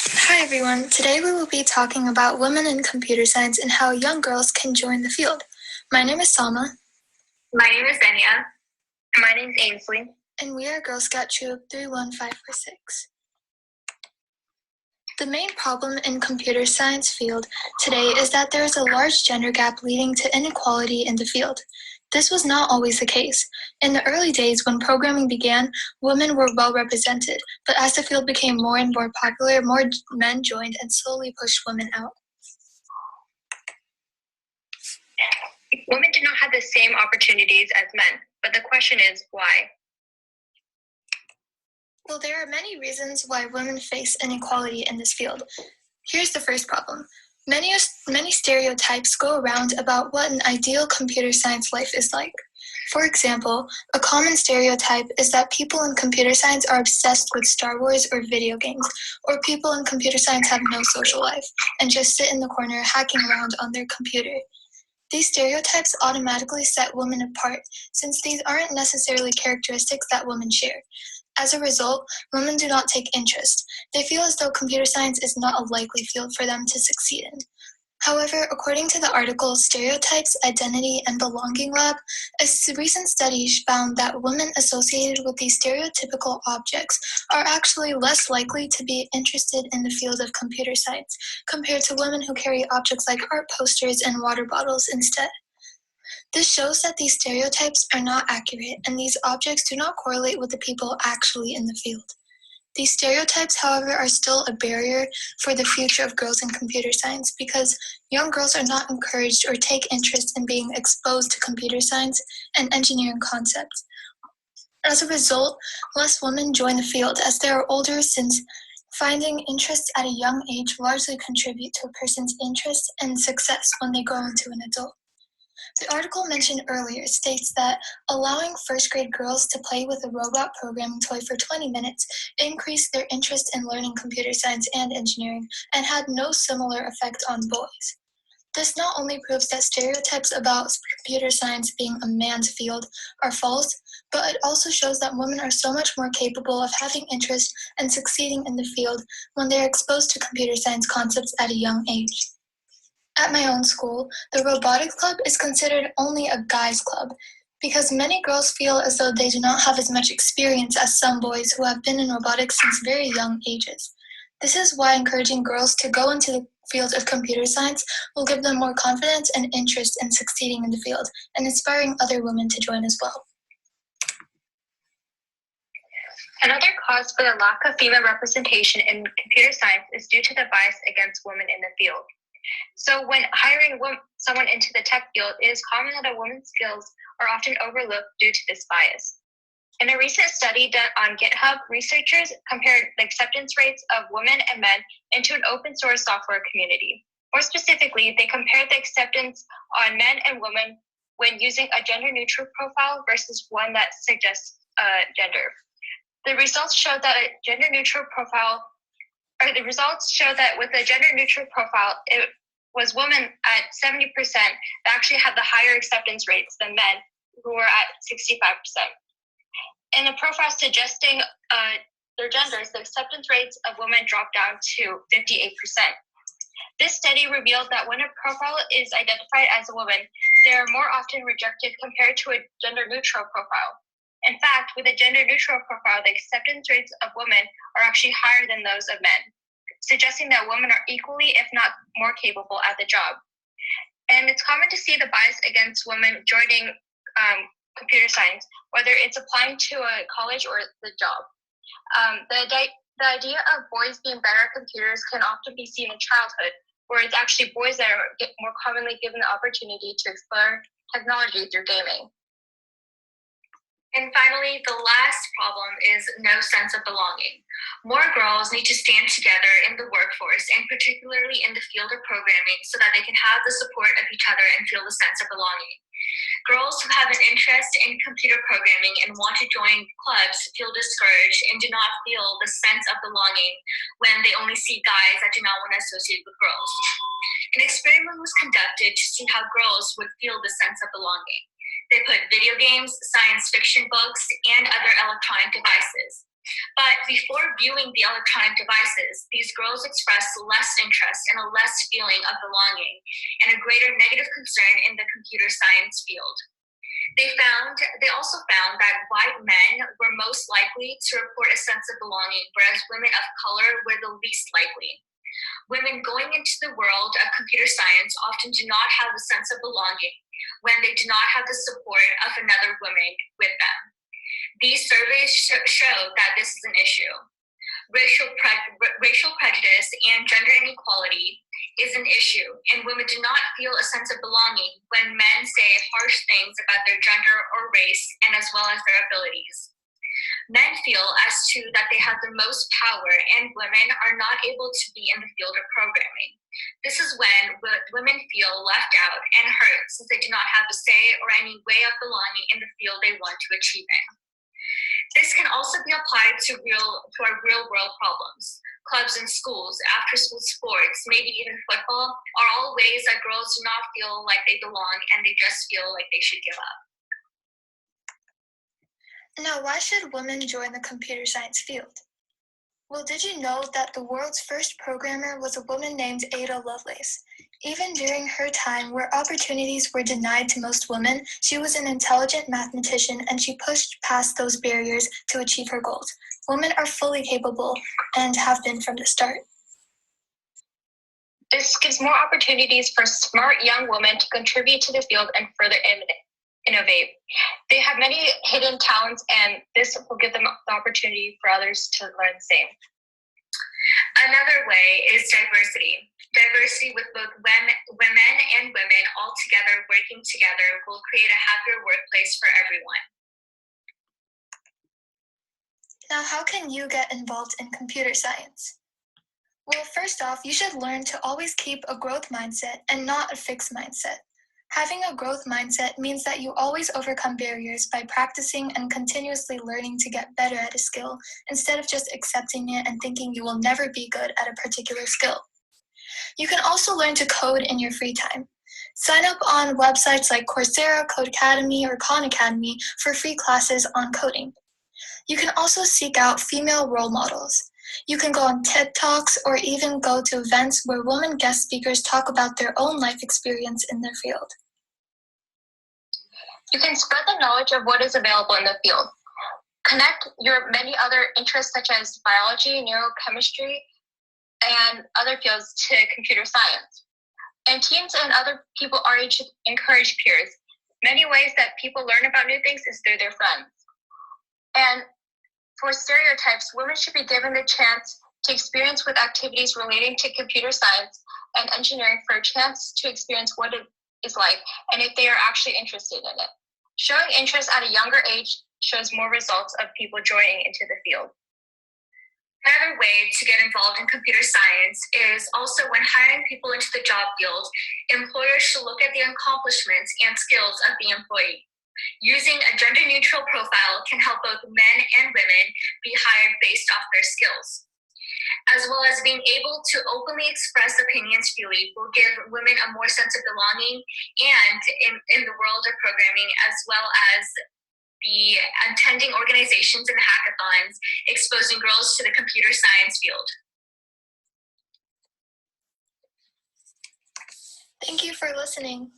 Hi everyone, today we will be talking about women in computer science and how young girls can join the field. My name is Salma. My name is Enya. My name is Ainsley. And we are Girl Scout Troop 31546. The main problem in computer science field today is that there is a large gender gap leading to inequality in the field. This was not always the case. In the early days when programming began, women were well represented, but as the field became more and more popular, more men joined and slowly pushed women out. Women do not have the same opportunities as men, but the question is why? Well, there are many reasons why women face inequality in this field. Here's the first problem. Many stereotypes go around about what an ideal computer science life is like. For example, a common stereotype is that people in computer science are obsessed with Star Wars or video games, or people in computer science have no social life and just sit in the corner hacking around on their computer. These stereotypes automatically set women apart, since these aren't necessarily characteristics that women share. As a result, women do not take interest. They feel as though computer science is not a likely field for them to succeed in. However, according to the article Stereotypes, Identity, and Belonging Lab, a recent study found that women associated with these stereotypical objects are actually less likely to be interested in the field of computer science compared to women who carry objects like art posters and water bottles instead. This shows that these stereotypes are not accurate and these objects do not correlate with the people actually in the field. These stereotypes, however, are still a barrier for the future of girls in computer science because young girls are not encouraged or take interest in being exposed to computer science and engineering concepts. As a result, less women join the field as they are older, since finding interests at a young age largely contribute to a person's interest and success when they grow into an adult. The article mentioned earlier states that allowing first grade girls to play with a robot programming toy for 20 minutes increased their interest in learning computer science and engineering and had no similar effect on boys. This not only proves that stereotypes about computer science being a man's field are false, but it also shows that women are so much more capable of having interest and succeeding in the field when they are exposed to computer science concepts at a young age. At my own school, the robotics club is considered only a guys' club because many girls feel as though they do not have as much experience as some boys who have been in robotics since very young ages. This is why encouraging girls to go into the field of computer science will give them more confidence and interest in succeeding in the field and inspiring other women to join as well. Another cause for the lack of female representation in computer science is due to the bias against women in the field. So when hiring someone into the tech field, it is common that a woman's skills are often overlooked due to this bias. In a recent study done on GitHub, researchers compared the acceptance rates of women and men into an open source software community. More specifically, they compared the acceptance on men and women when using a gender-neutral profile versus one that suggests gender. The results show that with a gender-neutral profile, it was women at 70% that actually had the higher acceptance rates than men, who were at 65%. In the profile suggesting their genders, the acceptance rates of women dropped down to 58%. This study revealed that when a profile is identified as a woman, they are more often rejected compared to a gender-neutral profile. In fact, with a gender-neutral profile, the acceptance rates of women are actually higher than those of men, suggesting that women are equally, if not more capable at the job. And it's common to see the bias against women joining computer science, whether it's applying to a college or the job. The idea of boys being better at computers can often be seen in childhood, where it's actually boys that are more commonly given the opportunity to explore technology through gaming. And finally, the last problem is no sense of belonging. More girls need to stand together in the workforce, and particularly in the field of programming, so that they can have the support of each other and feel the sense of belonging. Girls who have an interest in computer programming and want to join clubs feel discouraged and do not feel the sense of belonging when they only see guys that do not want to associate with girls. An experiment was conducted to see how girls would feel the sense of belonging. They put video games, science fiction books, and other electronic devices. But before viewing the electronic devices, these girls expressed less interest and a less feeling of belonging and a greater negative concern in the computer science field. They also found that white men were most likely to report a sense of belonging, whereas women of color were the least likely. Women going into the world of computer science often do not have a sense of belonging when they do not have the support of another woman with them. These surveys show that this is an issue. Racial prejudice and gender inequality is an issue, and women do not feel a sense of belonging when men say harsh things about their gender or race and as well as their abilities. Men feel as to that they have the most power and women are not able to be in the field of programming. This is when women feel left out and hurt since they do not have a say or any way of belonging in the field they want to achieve in. This can also be applied to our real world problems. Clubs and schools, after school sports, maybe even football, are all ways that girls do not feel like they belong and they just feel like they should give up. Now, why should women join the computer science field? Well, did you know that the world's first programmer was a woman named Ada Lovelace? Even during her time where opportunities were denied to most women, she was an intelligent mathematician and she pushed past those barriers to achieve her goals. Women are fully capable and have been from the start. This gives more opportunities for smart young women to contribute to the field and further innovate. They have many hidden talents, and this will give them the opportunity for others to learn the same. Another way is diversity. Diversity with both women and women all together working together will create a happier workplace for everyone. Now, how can you get involved in computer science? Well, first off, you should learn to always keep a growth mindset and not a fixed mindset. Having a growth mindset means that you always overcome barriers by practicing and continuously learning to get better at a skill instead of just accepting it and thinking you will never be good at a particular skill. You can also learn to code in your free time. Sign up on websites like Coursera, Codecademy, or Khan Academy for free classes on coding. You can also seek out female role models. You can go on TED Talks or even go to events where women guest speakers talk about their own life experience in their field. You can spread the knowledge of what is available in the field. Connect your many other interests such as biology, neurochemistry, and other fields to computer science. And teams and other people are encourage peers. Many ways that people learn about new things is through their friends. And for stereotypes, women should be given the chance to experience with activities relating to computer science and engineering for a chance to experience what it is like and if they are actually interested in it. Showing interest at a younger age shows more results of people joining into the field. Another way to get involved in computer science is also when hiring people into the job field, employers should look at the accomplishments and skills of the employee. Using a gender-neutral profile can help both men and women be hired based off their skills. As well as being able to openly express opinions freely will give women a more sense of belonging and in the world of programming, as well as the attending organizations and hackathons exposing girls to the computer science field. Thank you for listening.